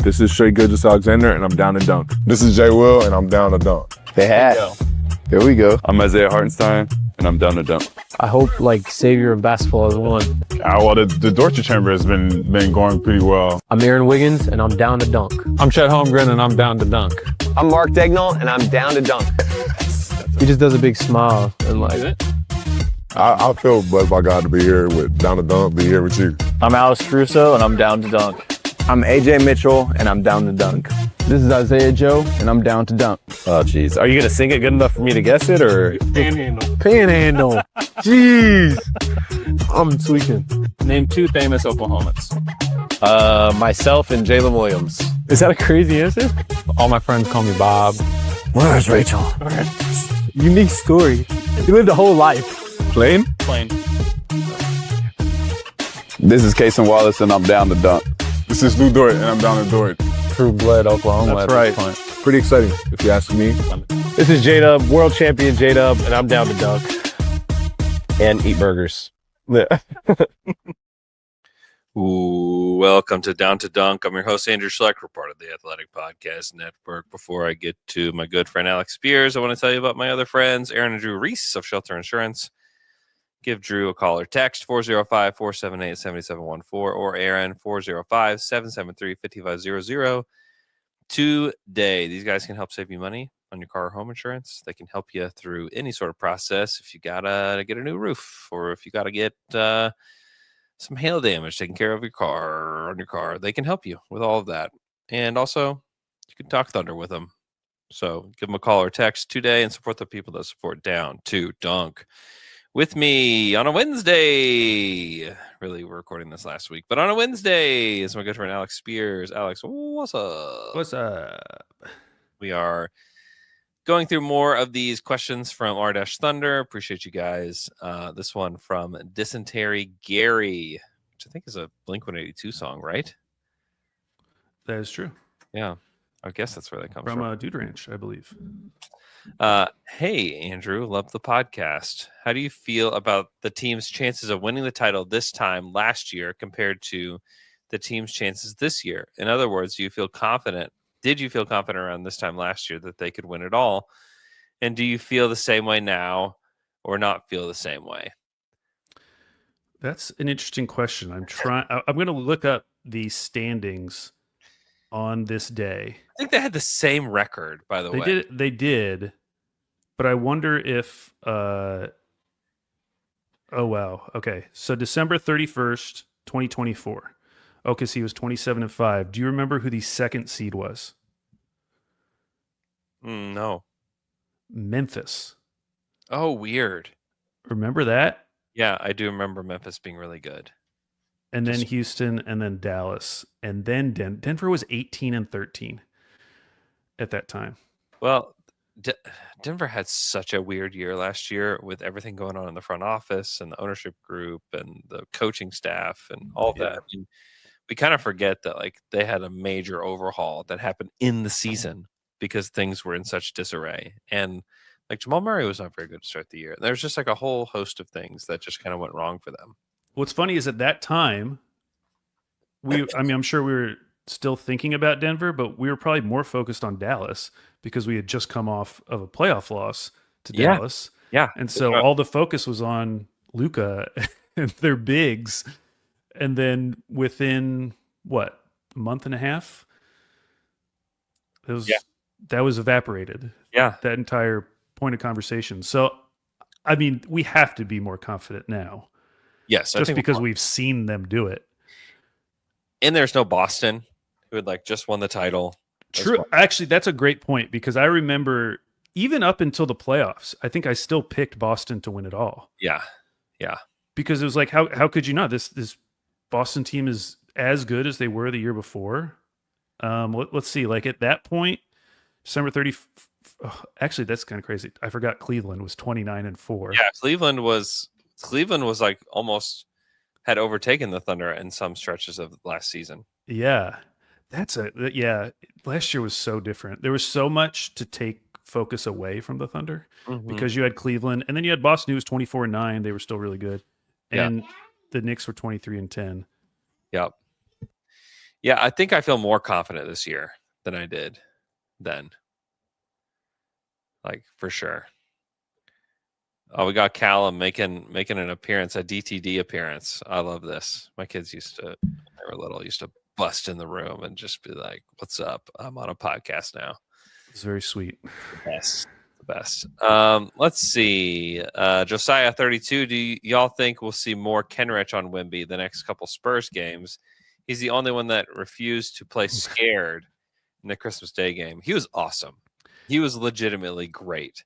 This is Straight Goodness Alexander, and I'm down to dunk. This is Jay Will, and I'm down to dunk. They had. Here we go. I'm Isaiah Hartenstein, and I'm down to dunk. I hope savior of basketball has won. Well, the Dortcher Chamber has been going pretty well. I'm Aaron Wiggins, and I'm down to dunk. I'm Chet Holmgren, and I'm down to dunk. I'm Mark Dagnall, and I'm down to dunk. He just does a big smile and I feel blessed by God to be here with down to dunk, be here with you. I'm Alex Caruso, and I'm down to dunk. I'm AJ Mitchell, and I'm down to dunk. This is Isaiah Joe, and I'm down to dunk. Oh, jeez. Are you going to sing it good enough for me to guess it, or? Panhandle. Jeez. I'm tweaking. Name 2 famous Oklahomans. Myself and Jalen Williams. Is that a crazy answer? All my friends call me Bob. Where's Rachel? Unique story. You lived a whole life. Plain? Plain. This is Kason Wallace, and I'm down to dunk. This is Lou Dort, and I'm down to Dort. True blood Oklahoma. That's right. Pretty exciting, if you ask me. This is J-Dub, world champion J-Dub, and I'm down to dunk. And eat burgers. Ooh, welcome to Down to Dunk. I'm your host, Andrew Schlecht. We're part of the Athletic Podcast Network. Before I get to my good friend Alex Speers, I want to tell you about my other friends, Aaron and Drew Reese of Shelter Insurance. Give Drew a call or text 405-478-7714 or Aaron 405-773-5500 today. These guys can help save you money on your car or home insurance. They can help you through any sort of process. If you gotta get a new roof, or if you gotta get some hail damage taken care of your car, they can help you with all of that. And also, you can talk Thunder with them. So give them a call or text today and support the people that support Down to Dunk. With me on a Wednesday, really, we're recording this last week, but on a Wednesday is my good friend Alex Speers. Alex, what's up? What's up? We are going through more of these questions from R-Thunder. Appreciate you guys. This one from Dysentery Gary, which I think is a Blink-182 song, right? That is true. Yeah, I guess that's where that comes from. Dude Ranch, I believe. Hey, Andrew, love the podcast. How do you feel about the team's chances of winning the title this time last year compared to the team's chances this year? In other words, do you feel confident? Did you feel confident around this time last year that they could win it all? And do you feel the same way now or not feel the same way? That's an interesting question. I'm going to look up the standings on this day. I think they had the same record, by the way. They did, but I wonder if oh wow. Okay. So December 31st, 2024. OKC was 27-5. Do you remember who the second seed was? No. Memphis. Oh, weird. Remember that? Yeah, I do remember Memphis being really good. And then Houston, and then Dallas, and then Denver was 18-13 at that time. Well, Denver had such a weird year last year with everything going on in the front office and the ownership group and the coaching staff and all of that. I mean, we kind of forget that they had a major overhaul that happened in the season because things were in such disarray. And Jamal Murray was not very good to start the year. There's just a whole host of things that just kind of went wrong for them. What's funny is at that time, I'm sure we were still thinking about Denver, but we were probably more focused on Dallas because we had just come off of a playoff loss to Dallas. Yeah. And so all the focus was on Luka and their bigs. And then within, a month and a half? That was evaporated. Yeah. That entire point of conversation. So, we have to be more confident now. Yes, just because we've seen them do it. And there's no Boston who had just won the title. True. Well. Actually, that's a great point because I remember even up until the playoffs, I think I still picked Boston to win it all. Yeah. Because it was how could you not? This Boston team is as good as they were the year before. Let's see. At that point, December 30th. Actually, that's kind of crazy. I forgot Cleveland was 29-4. Yeah, Cleveland was almost had overtaken the Thunder in some stretches of last season. Yeah. Last year was so different. There was so much to take focus away from the Thunder because you had Cleveland and then you had Boston who was 24-9. They were still really good. And the Knicks were 23-10. Yep. Yeah, I think I feel more confident this year than I did then. Like, for sure. Oh, we got Callum making an appearance, a DTD appearance. I love this. My kids used to, when they were little, used to bust in the room and just be like, "What's up? I'm on a podcast now." It's very sweet. The best. Let's see. Josiah 32. Do y'all think we'll see more Kenrich on Wemby the next couple Spurs games? He's the only one that refused to play scared in the Christmas Day game. He was awesome. He was legitimately great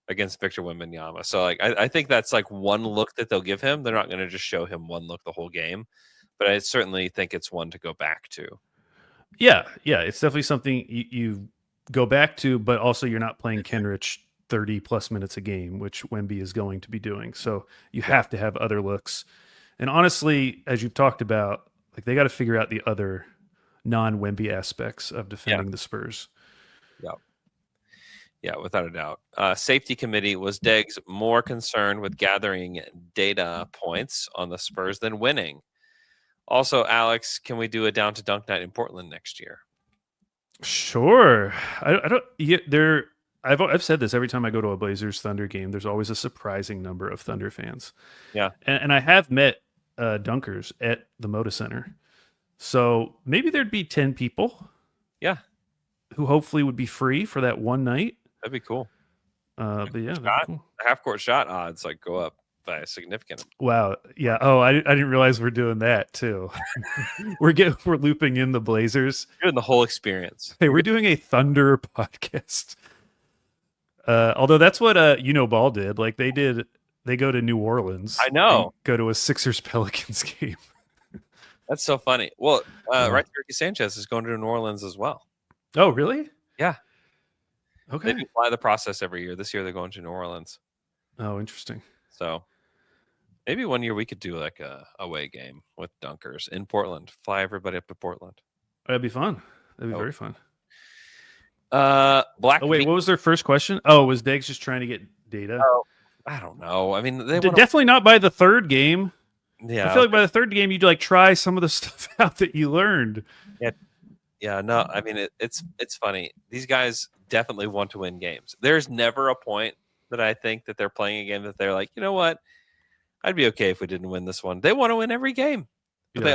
against Victor Wembanyama. So like I think that's like one look that they'll give him. They're not going to just show him one look the whole game, but I certainly think it's one to go back to. Yeah, it's definitely something you go back to, but also you're not playing Kenrich 30 plus minutes a game, which Wemby is going to be doing. So you have to have other looks. And honestly, as you've talked about, like they got to figure out the other non-Wemby aspects of defending the Spurs. Yeah, without a doubt. Safety committee was Deggs more concerned with gathering data points on the Spurs than winning. Also, Alex, can we do a down to dunk night in Portland next year? Sure. I don't. Yeah, I've said this every time I go to a Blazers Thunder game. There's always a surprising number of Thunder fans. Yeah, and I have met dunkers at the Moda Center, so maybe there'd be 10 people. Yeah, who hopefully would be free for that one night. That'd be cool. But yeah, that'd be cool. Half court shot odds like go up by a significant. Wow. Yeah. Oh, I didn't realize we're doing that too. we're looping in the Blazers. Doing the whole experience. Hey, we're doing a Thunder podcast. Although that's what Ball did. Like they go to New Orleans. I know. Go to a Sixers Pelicans game. That's so funny. Well, right, Ricky Sanchez is going to New Orleans as well. Oh, really? Yeah. Okay. They fly the process every year. This year they're going to New Orleans. Oh, interesting. So maybe one year we could do like a away game with dunkers in Portland. Fly everybody up to Portland. That'd be fun. That'd be very fun. Black. Oh wait, what was their first question? Oh, was Deggs just trying to get data? Oh, I don't know. I mean, they definitely not by the third game. Yeah, I feel like by the third game you'd like try some of the stuff out that you learned. Yeah, no, I mean it's funny. These guys definitely want to win games. There's never a point that I think that they're playing a game that they're like, you know what, I'd be okay if we didn't win this one. They want to win every game, but they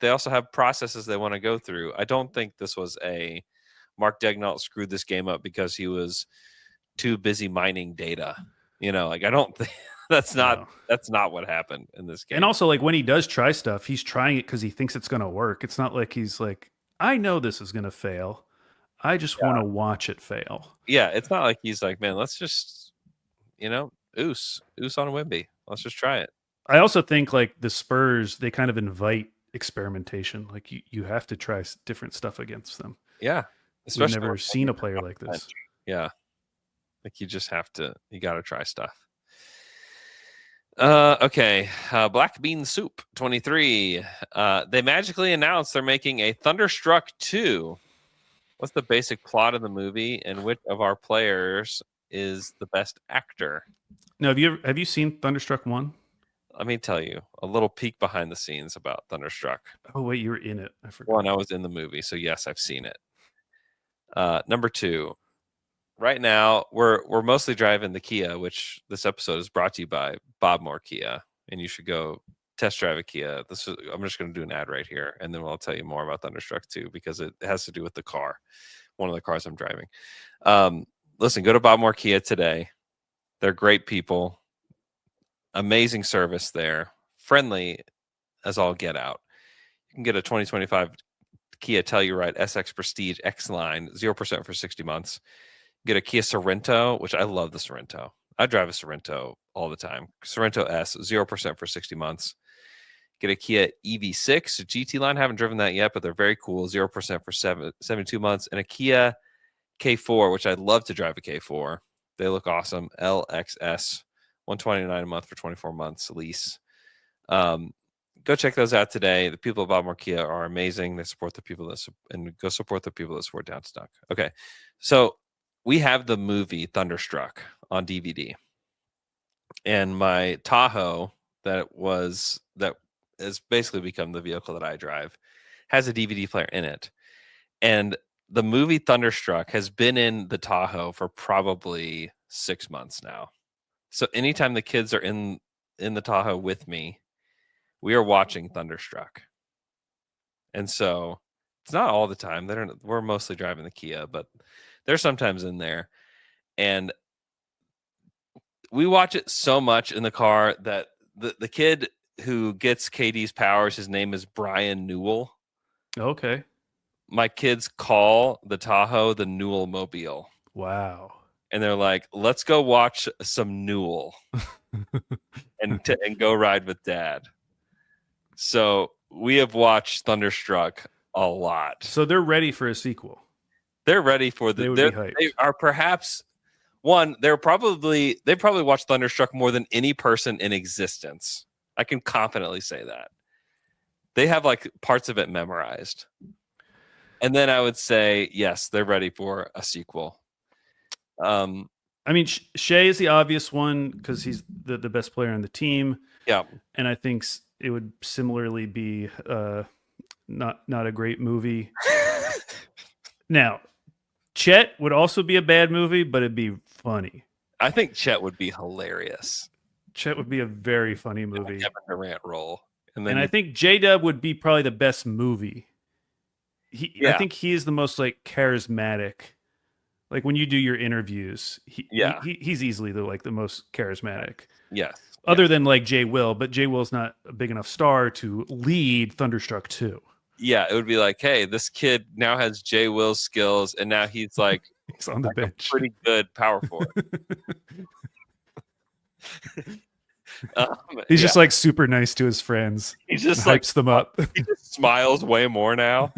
also have processes they want to go through. I don't think this was a Mark Daigneault screwed this game up because he was too busy mining data. I don't think that's not what happened in this game. And also, like when he does try stuff, he's trying it because he thinks it's going to work. It's not like he's like, I know this is going to fail. I just want to watch it fail. Yeah, it's not like he's like, man, let's just, oos on Wemby. Let's just try it. I also think like the Spurs, they kind of invite experimentation. Like you have to try different stuff against them. Yeah. We've never seen a player like this. Yeah. Like you just have to, you got to try stuff. Okay. Black Bean Soup 23. They magically announced they're making a Thunderstruck 2. What's the basic plot of the movie and which of our players is the best actor? No, have you seen Thunderstruck 1? Let me tell you a little peek behind the scenes about Thunderstruck. Oh wait, you were in it. I forgot. One, I was in the movie, so yes, I've seen it. Number 2. Right now, we're mostly driving the Kia, which this episode is brought to you by Bob Moore Kia, and you should go test drive a Kia. I'm just going to do an ad right here, and then I'll tell you more about Thunderstruck 2 because it has to do with the car, one of the cars I'm driving. Listen, go to Bob Moore Kia today. They're great people, amazing service there, friendly as all get out. You can get a 2025 Kia Telluride SX Prestige X Line, 0% for 60 months. Get a Kia Sorento, which I love the Sorento. I drive a Sorento all the time. Sorento S, 0% for 60 months. Get a Kia EV6 GT line. Haven't driven that yet, but they're very cool. 0% for 72 months. And a Kia K4, which I'd love to drive a K4. They look awesome. LXS, $129 a month for 24 months lease. Go check those out today. The people at Bob Moore Kia are amazing. They support the people and go support the people that support Down to Dunk. Okay, so we have the movie Thunderstruck on DVD, and my Tahoe that has basically become the vehicle that I drive has a DVD player in it. And the movie Thunderstruck has been in the Tahoe for probably 6 months now. So anytime the kids are in the Tahoe with me, we are watching Thunderstruck. And so it's not all the time. We're mostly driving the Kia, but they're sometimes in there. And we watch it so much in the car that the kid who gets KD's powers, his name is Brian Newell. Okay. My kids call the Tahoe the Newell Mobile. Wow. And they're like, let's go watch some Newell and go ride with Dad. So we have watched Thunderstruck a lot. So they're ready for a sequel. They're ready for They would be hyped. They are perhaps they probably watched Thunderstruck more than any person in existence. I can confidently say that. They have like parts of it memorized. And then I would say, yes, they're ready for a sequel. I mean, Shea is the obvious one because he's the best player on the team. Yeah. And I think it would similarly be not a great movie. Now, Chet would also be a bad movie, but it'd be funny. I think Chet would be hilarious. Chet would be a very funny movie. Kevin Durant role. And I think J-Dub would be probably the best movie. I think he is the most like charismatic. Like when you do your interviews, he's easily the most charismatic. Yes. Other than like Jay Will, but Jay Will's not a big enough star to lead Thunderstruck 2. Yeah, it would be like, hey, this kid now has Jay Will's skills, and now he's like he's on the bench, a pretty good power forward. He's just like super nice to his friends. He just hypes them up. He just smiles way more now.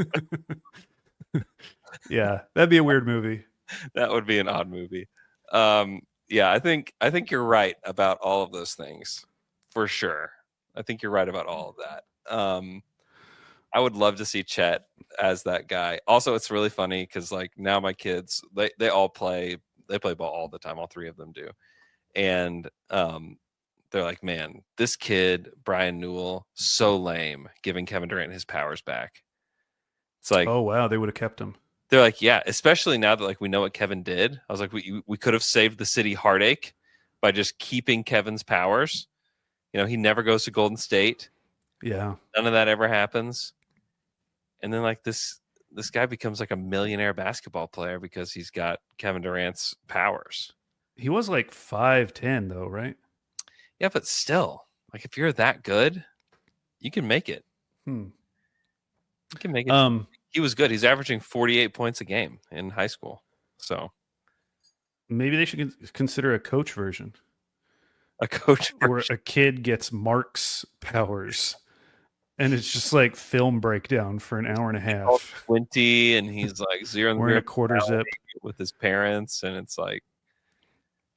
Yeah, that'd be a weird movie. That would be an odd movie. Yeah, I think you're right about all of those things for sure. I think you're right about all of that. I would love to see Chet as that guy. Also, it's really funny because like now my kids they all play ball all the time. All three of them do, and they're like, man, this kid Brian Newell so lame, giving Kevin Durant his powers back. It's like, oh wow, they would have kept him. They're like, yeah, especially now that like we know what Kevin did. I was like, we could have saved the city heartache by just keeping Kevin's powers. You know, he never goes to Golden State. Yeah, none of that ever happens. And then like this guy becomes like a millionaire basketball player because he's got Kevin Durant's powers. He was like 5'10" though, right? Yeah, but still, like if you're that good, you can make it. You can make it. He was good. He's averaging 48 points a game in high school. So maybe they should consider a coach version. A coach version. Where a kid gets Mark's powers. And it's just like film breakdown for an hour and a half. 20 and he's like wearing a quarter zip with his parents, and it's like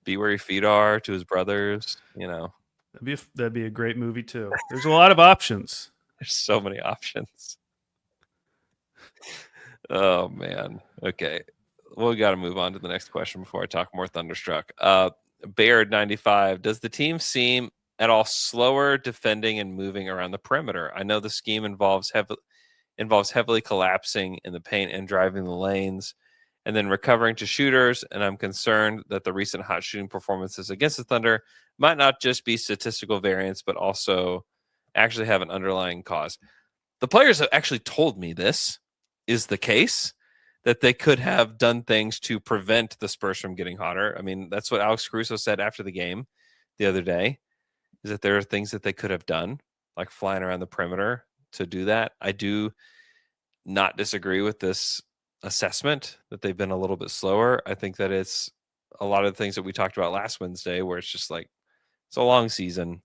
be where your feet are to his brothers, you know. That'd be a great movie too. There's a lot of options. There's so many options. Oh man. Okay. Well, we got to move on to the next question before I talk more Thunderstruck. Baird 95. Does the team seem at all slower defending and moving around the perimeter? I know the scheme involves heavily collapsing in the paint and driving the lanes and then recovering to shooters, and I'm concerned that the recent hot shooting performances against the Thunder might not just be statistical variance, but also actually have an underlying cause. The players have actually told me this is the case, that they could have done things to prevent the Spurs from getting hotter. I mean, that's what Alex Caruso said after the game the other day, is that there are things that they could have done, like flying around the perimeter to do that. I do not disagree with this assessment that they've been a little bit slower. I think that it's a lot of the things that we talked about last Wednesday, where it's just like, it's a long season.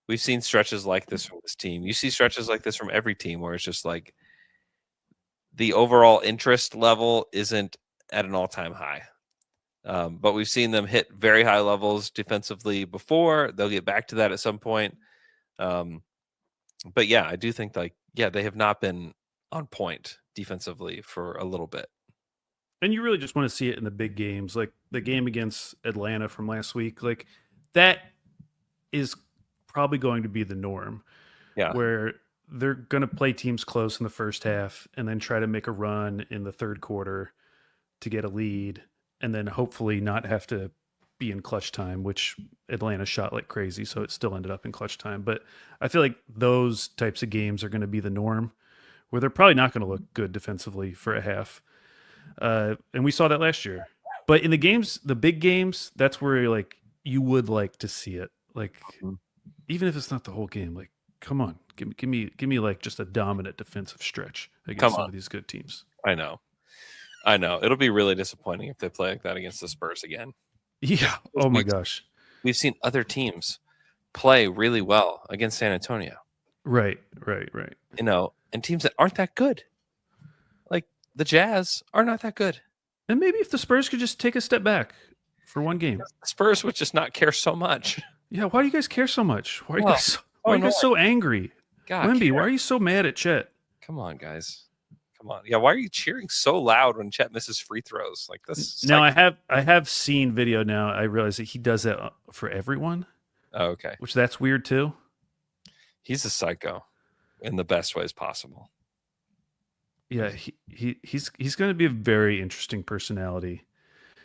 We've seen stretches like this from this team. You see stretches like this from every team where it's just like the overall interest level isn't at an all-time high. But we've seen them hit very high levels defensively before. They'll get back to that at some point. But yeah, I do think they have not been on point defensively for a little bit. And you really just want to see it in the big games, like the game against Atlanta from last week. Like that is probably going to be the norm. Yeah. Where they're going to play teams close in the first half and then try to make a run in the third quarter to get a lead, and then hopefully not have to be in clutch time, which Atlanta shot like crazy, so it still ended up in clutch time. But I feel like those types of games are going to be the norm, where they're probably not going to look good defensively for a half. And we saw that last year. But in the games, the big games, that's where like you would like to see it. Like even if it's not the whole game, like come on, give me like just a dominant defensive stretch against some of these good teams. I know. It'll be really disappointing if they play like that against the Spurs again. Yeah. Oh my gosh. We've seen other teams play really well against San Antonio. Right. You know, and teams that aren't that good. Like the Jazz are not that good. And maybe if the Spurs could just take a step back for one game. The Spurs would just not care so much. Yeah, why do you guys care so much? Why are you guys so angry? God, Wemby, why are you so mad at Chet? Come on, guys. Come on. Yeah, why are you cheering so loud when Chet misses free throws? Like this. Now I have seen video now. I realize that he does that for everyone. Oh, okay. Which that's weird too. He's a psycho in the best ways possible. Yeah, he's going to be a very interesting personality.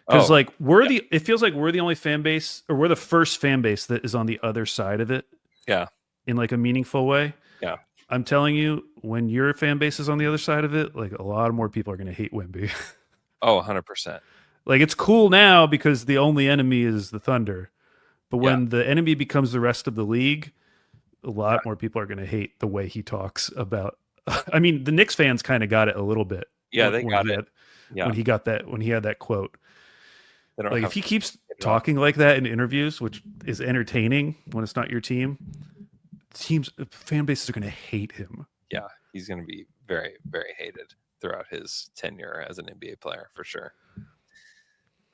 Because it feels like we're the only fan base, or we're the first fan base that is on the other side of it. Yeah. In like a meaningful way. Yeah. I'm telling you, when your fan base is on the other side of it, like a lot more people are going to hate Wemby. Oh, 100%. Like it's cool now because the only enemy is the Thunder. But when the enemy becomes the rest of the league, a lot more people are going to hate the way he talks about. I mean, the Knicks fans kind of got it a little bit. Yeah, they got it. When he had that quote. Like if he keeps talking like that in interviews, which is entertaining when it's not your team, fan bases are going to hate him. Yeah, he's going to be very, very hated throughout his tenure as an NBA player for sure.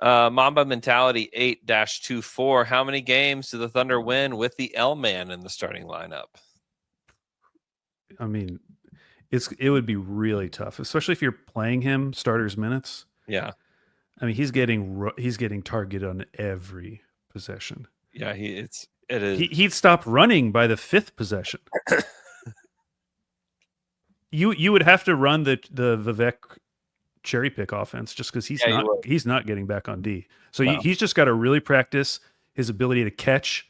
Mamba Mentality 8-24. How many games do the Thunder win with the L-Man in the starting lineup? I mean, it would be really tough, especially if you're playing him starters minutes. Yeah. I mean, he's getting targeted on every possession. Yeah, it is. He'd stop running by the fifth possession. You would have to run the Vivek cherry pick offense just because he's not getting back on D. So he's just got to really practice his ability to catch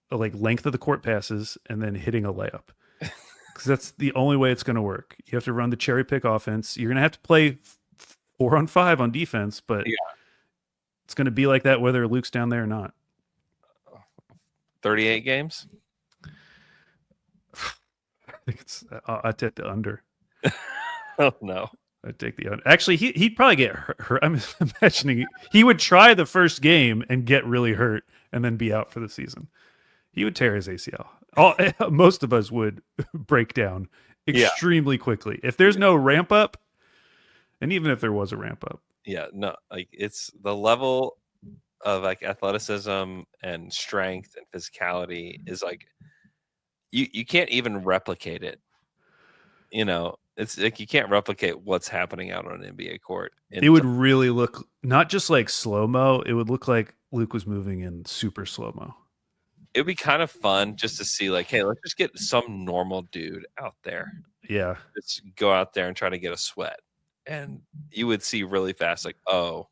like length of the court passes and then hitting a layup. Because that's the only way it's going to work. You have to run the cherry pick offense. You're going to have to play 4-on-5 on defense, but it's going to be like that whether Luke's down there or not. 38 games? I think I'd take the under. Oh, no. I'd take the under. Actually, he'd probably get hurt. I'm imagining he would try the first game and get really hurt and then be out for the season. He would tear his ACL. Most of us would break down extremely quickly. If there's no ramp up, and even if there was a ramp up. Yeah, no, like it's the level of like athleticism and strength and physicality is like you can't even replicate it. You know, it's like you can't replicate what's happening out on an NBA court. It would really look not just like slow-mo, it would look like Luke was moving in super slow-mo. It would be kind of fun just to see like, hey, let's just get some normal dude out there. Yeah. Just go out there and try to get a sweat. And you would see really fast, like, oh,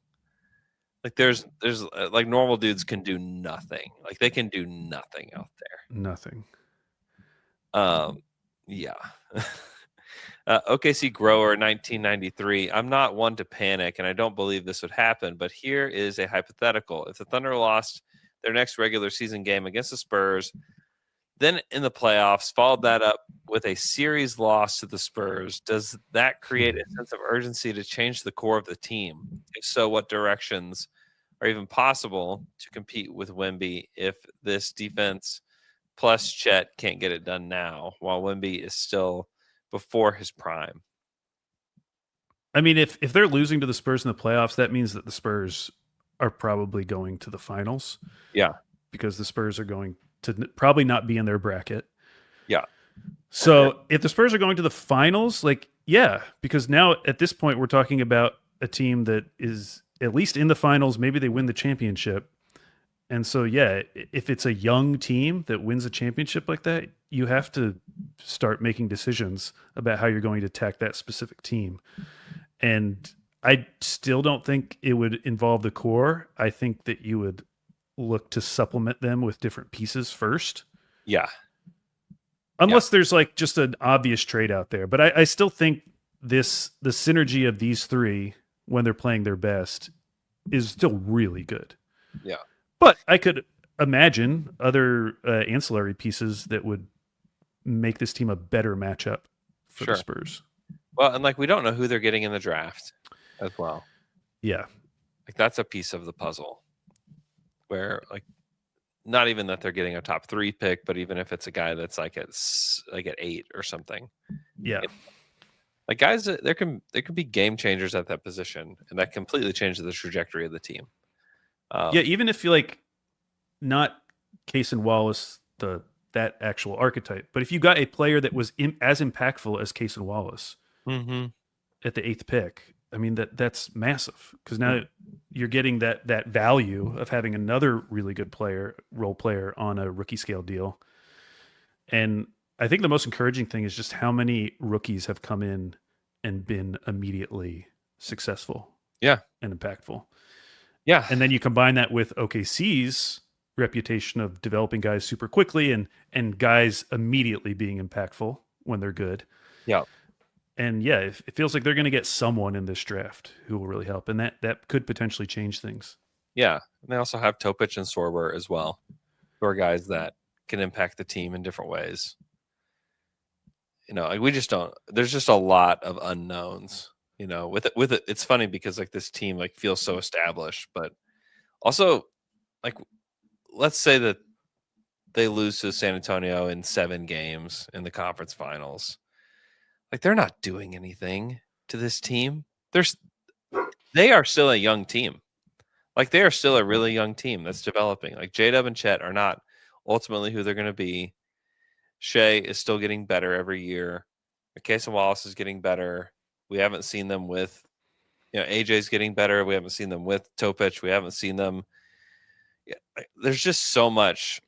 like there's like normal dudes can do nothing. Like they can do nothing out there. Nothing. Yeah. OKC Grower 1993. I'm not one to panic, and I don't believe this would happen, but here is a hypothetical. If the Thunder lost their next regular season game against the Spurs, then in the playoffs, followed that up with a series loss to the Spurs, does that create a sense of urgency to change the core of the team? If so, what directions are even possible to compete with Wemby if this defense plus Chet can't get it done now while Wemby is still before his prime? I mean, if they're losing to the Spurs in the playoffs, that means that the Spurs are probably going to the finals. Yeah. Because the Spurs are going to probably not be in their bracket. Yeah. So if the Spurs are going to the finals, like, yeah, because now at this point, we're talking about a team that is at least in the finals. Maybe they win the championship. And so, yeah, if it's a young team that wins a championship like that, you have to start making decisions about how you're going to attack that specific team. And I still don't think it would involve the core. I think that you would look to supplement them with different pieces first. Yeah. Unless there's like just an obvious trade out there. But I still think the synergy of these three when they're playing their best is still really good. Yeah. But I could imagine other ancillary pieces that would make this team a better matchup for the Spurs. Well, and like we don't know who they're getting in the draft as well. Yeah. Like that's a piece of the puzzle where like not even that they're getting a top 3 pick, but even if it's a guy that's like at 8 or something. Yeah. Like guys, there can be game changers at that position, and that completely changes the trajectory of the team. Yeah, even if you like not Case and Wallace, that actual archetype, but if you got a player that was as impactful as Case and Wallace at the 8th pick, I mean that's massive because now you're getting that value of having another really good role player on a rookie scale deal. And I think the most encouraging thing is just how many rookies have come in and been immediately successful. Yeah. And impactful. Yeah. And then you combine that with OKC's reputation of developing guys super quickly and guys immediately being impactful when they're good. Yeah. And yeah, it feels like they're going to get someone in this draft who will really help. And that could potentially change things. Yeah. And they also have Topic and Sorber as well, who are guys that can impact the team in different ways. You know, like we just don't, there's just a lot of unknowns, you know, with it. It's funny because like this team like feels so established, but also like, let's say that they lose to San Antonio in 7 games in the conference finals. Like they're not doing anything to this team. They are still a young team. Like they are still a really young team that's developing. Like J-Dub and Chet are not ultimately who they're going to be. Shea is still getting better every year. Case and Wallace is getting better. We haven't seen them with, you know, AJ's getting better. We haven't seen them with Topic. We haven't seen them. There's just so much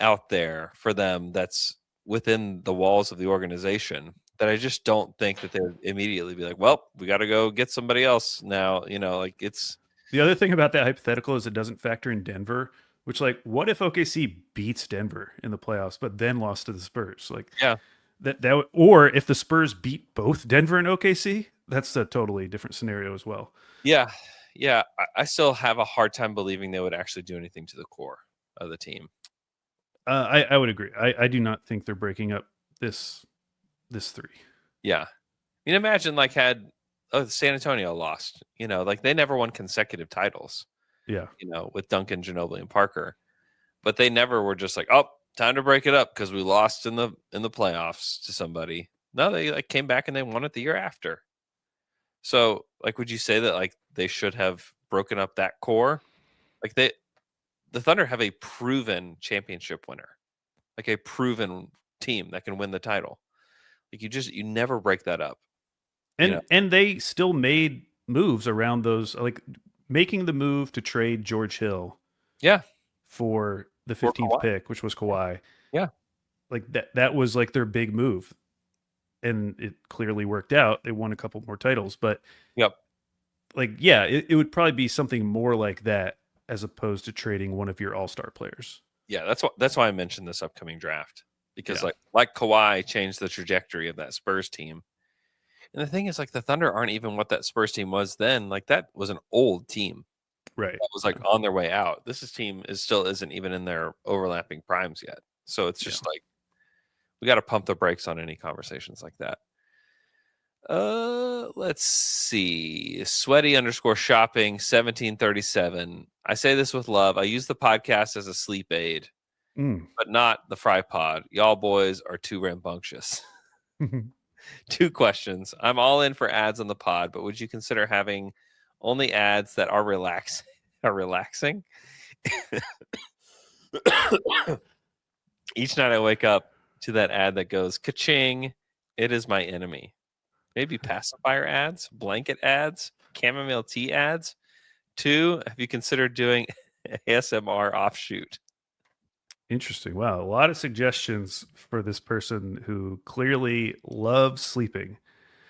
out there for them that's within the walls of the organization that I just don't think that they'd immediately be like, well, we got to go get somebody else now. You know, like it's. The other thing about that hypothetical is it doesn't factor in Denver, which like, what if OKC beats Denver in the playoffs, but then lost to the Spurs? Like, yeah, or if the Spurs beat both Denver and OKC, that's a totally different scenario as well. Yeah. Yeah. I still have a hard time believing they would actually do anything to the core of the team. I would agree. I do not think they're breaking up this 3. Yeah. I mean, imagine like San Antonio lost, you know, like they never won consecutive titles. Yeah. You know, with Duncan, Ginobili, and Parker. But they never were just like, oh, time to break it up because we lost in the playoffs to somebody. No, they like came back and they won it the year after. So, like, would you say that like they should have broken up that core? Like the Thunder have a proven championship winner, like a proven team that can win the title. Like you never break that up. And they still made moves around those, like making the move to trade George Hill. Yeah. For the 15th pick, which was Kawhi. Yeah. Like that was like their big move. And it clearly worked out. They won a couple more titles, but like, yeah, it would probably be something more like that as opposed to trading one of your all-star players. Yeah, that's why I mentioned this upcoming draft. Because like Kawhi changed the trajectory of that Spurs team. And the thing is, like, the Thunder aren't even what that Spurs team was then. Like, that was an old team. Right. That was, like, on their way out. This team still isn't even in their overlapping primes yet. So it's just, like, we got to pump the brakes on any conversations like that. Let's see. Sweaty_shopping 1737. I say this with love. I use the podcast as a sleep aid, but not the fry pod. Y'all boys are too rambunctious. 2 questions. I'm all in for ads on the pod, but would you consider having only ads that are relaxing? Each night I wake up to that ad that goes, ka-ching, it is my enemy. Maybe pacifier ads, blanket ads, chamomile tea ads. 2, have you considered doing ASMR offshoot. Interesting. Wow. A lot of suggestions for this person who clearly loves sleeping.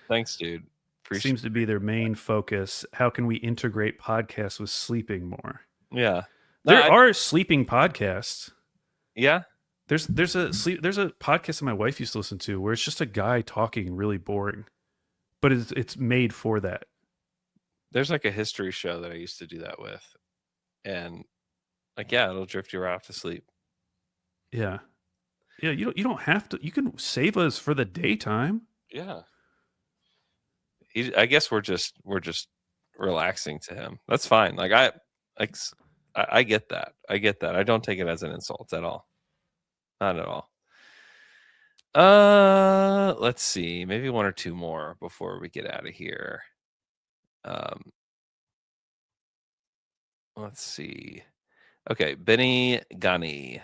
Thanks, dude. Appreciate Seems to be their main focus. How can we integrate podcasts with sleeping more? Yeah. There are sleeping podcasts. Yeah. There's a podcast that my wife used to listen to where it's just a guy talking really boring, but it's made for that. There's like a history show that I used to do that with, and like, yeah, it'll drift you right off to sleep. Yeah. Yeah, you don't have to. You can save us for the daytime. Yeah. I guess we're just relaxing to him. That's fine. Like I get that. I get that. I don't take it as an insult at all. Not at all. Let's see. Maybe one or two more before we get out of here. Let's see. Okay, Benny Gunny.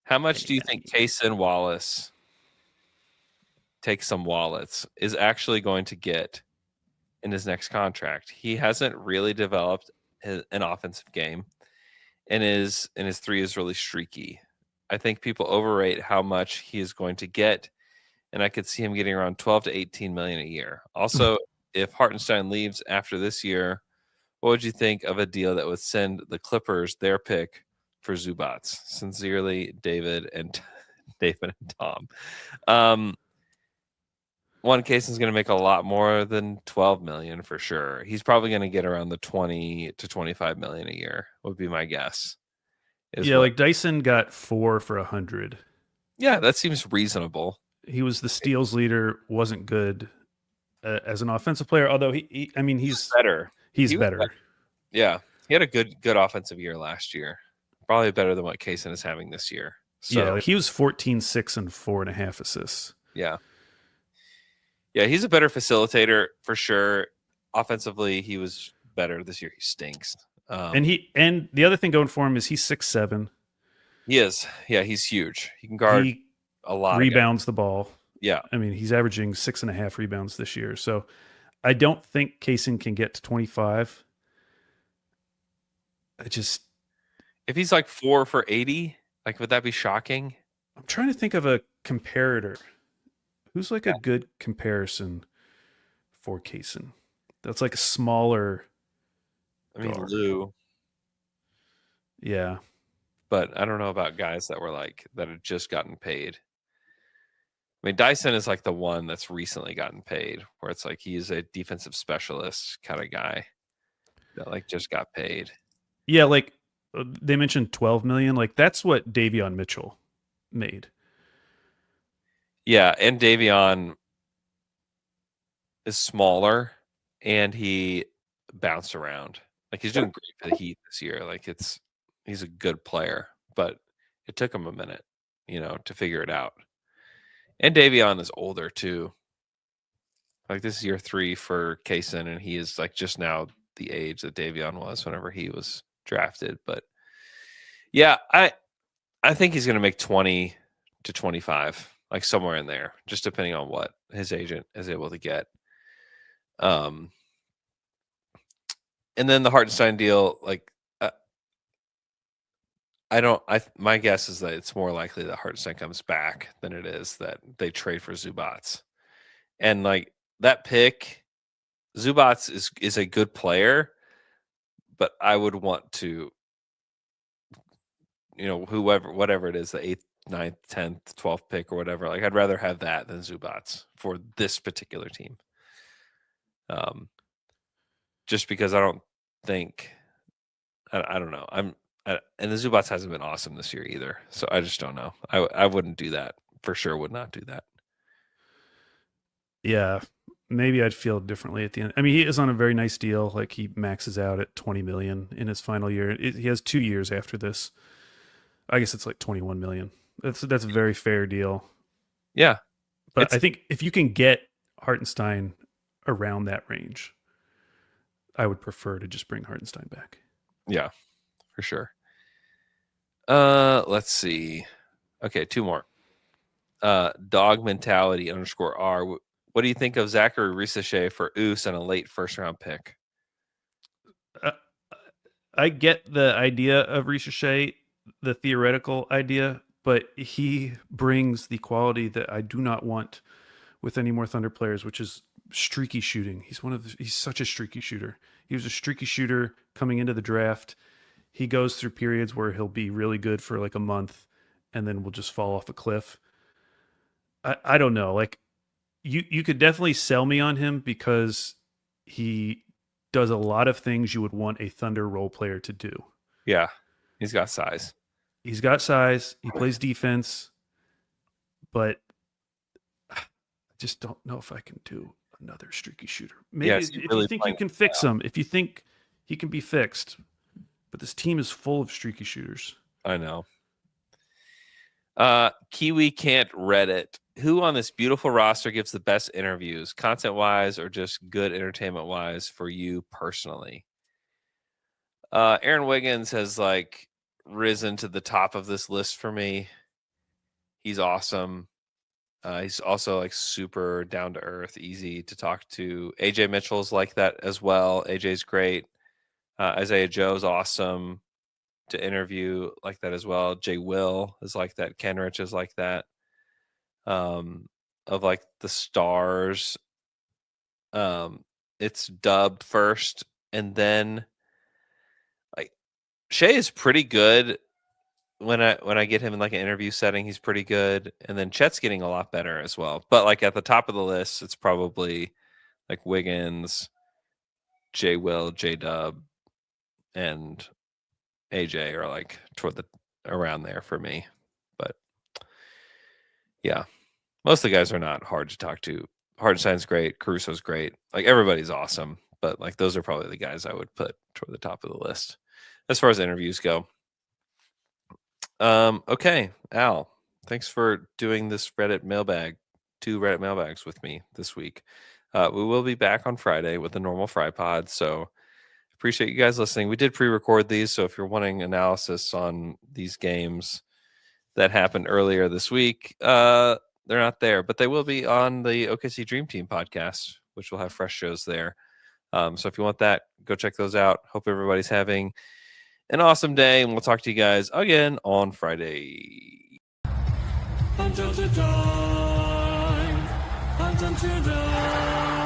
How much do you think Kaysen Wallace, take some wallets, is actually going to get in his next contract? He hasn't really developed an offensive game, and his three is really streaky. I think people overrate how much he is going to get, and I could see him getting around 12 to 18 million a year. Also, if Hartenstein leaves after this year, what would you think of a deal that would send the Clippers their pick for Zubats? Sincerely, David and Tom. One case is going to make a lot more than 12 million for sure. He's probably going to get around the 20 to 25 million a year, would be my guess. Yeah, like Dyson got 4 for 100. Yeah, that seems reasonable. He was the steals leader, wasn't good as an offensive player, although he's better. He's better. Yeah, he had a good offensive year last year. Probably better than what Kaysen is having this year. So, yeah, like he was 14, 6, and 4.5 assists. Yeah. Yeah, he's a better facilitator for sure. Offensively, he was better this year. He stinks. And the other thing going for him is he's 6'7". He is. Yeah, he's huge. He can guard a lot. Rebounds the ball. Yeah. I mean, he's averaging 6.5 rebounds this year. So I don't think Kaysen can get to 25. If he's like 4 for 80, like, would that be shocking? I'm trying to think of a comparator. Who's like a good comparison for Kaysen? That's like a smaller. I mean, Lou. Yeah. But I don't know about guys that had just gotten paid. I mean, Dyson is like the one that's recently gotten paid, where it's like he's a defensive specialist kind of guy that like just got paid. Yeah, like they mentioned 12 million. Like that's what Davion Mitchell made. Yeah, and Davion is smaller, and he bounced around. Like he's doing great for the Heat this year. Like he's a good player, but it took him a minute, to figure it out. And Davion is older too. Like this is year 3 for Kaysen, and he is like just now the age that Davion was whenever he was drafted. But yeah, I think he's going to make 20 to 25, like somewhere in there, just depending on what his agent is able to get. And then the Hartenstein deal, like my guess is that it's more likely that Hartenstein comes back than it is that they trade for Zubats. And like that pick, Zubats is a good player, but I would want to, whatever it is, the 8th, 9th, 10th, 12th pick or whatever. Like I'd rather have that than Zubats for this particular team. Just because I don't think, I don't know. And the Zubats hasn't been awesome this year either. So I just don't know. I wouldn't do that. For sure would not do that. Yeah. Maybe I'd feel differently at the end. I mean, he is on a very nice deal. Like he maxes out at 20 million in his final year. He has 2 years after this. I guess it's like 21 million. That's a very fair deal. Yeah. But I think if you can get Hartenstein around that range, I would prefer to just bring Hartenstein back. Yeah, for sure. Let's see. Okay, 2 more. Dog mentality _R. What do you think of Zachary Risachet for Oos and a late first round pick? I get the idea of Ricochet, the theoretical idea, but he brings the quality that I do not want with any more Thunder players, which is streaky shooting. He's such a streaky shooter. He was a streaky shooter coming into the draft. He goes through periods where he'll be really good for like a month and then will just fall off a cliff. I don't know. Like you could definitely sell me on him because he does a lot of things you would want a Thunder role player to do. Yeah. He's got size. He's got size. He plays defense, but I just don't know if I can do another streaky shooter. Maybe if you think you can fix him, if you think he can be fixed, but this team is full of streaky shooters. I know. Kiwi can't Reddit. Who on this beautiful roster gives the best interviews, content-wise or just good entertainment-wise for you personally? Aaron Wiggins has like risen to the top of this list for me. He's awesome. He's also like super down to earth, easy to talk to. AJ Mitchell's like that as well. AJ's great. Isaiah Joe's awesome to interview like that as well. Jay Will is like that. Kenrich is like that. Of like the stars, it's Dub first, and then like Shea is pretty good when I get him in like an interview setting. He's pretty good, and then Chet's getting a lot better as well. But like at the top of the list, it's probably like Wiggins, Jay Will, J Dub, and AJ are like around there for me. But yeah, most of the guys are not hard to talk to. Hardenstein's great, Caruso's great, like everybody's awesome. But like those are probably the guys I would put toward the top of the list as far as interviews go. Okay, Al, thanks for doing this Reddit mailbag, 2 Reddit mailbags with me this week. We will be back on Friday with the normal Fry Pod, so appreciate you guys listening. We did pre-record these, so if you're wanting analysis on these games that happened earlier this week, they're not there, but they will be on the OKC Dream Team podcast, which will have fresh shows there. So if you want that, go check those out. Hope everybody's having an awesome day, and we'll talk to you guys again on Friday. Until the dawn, until the dawn.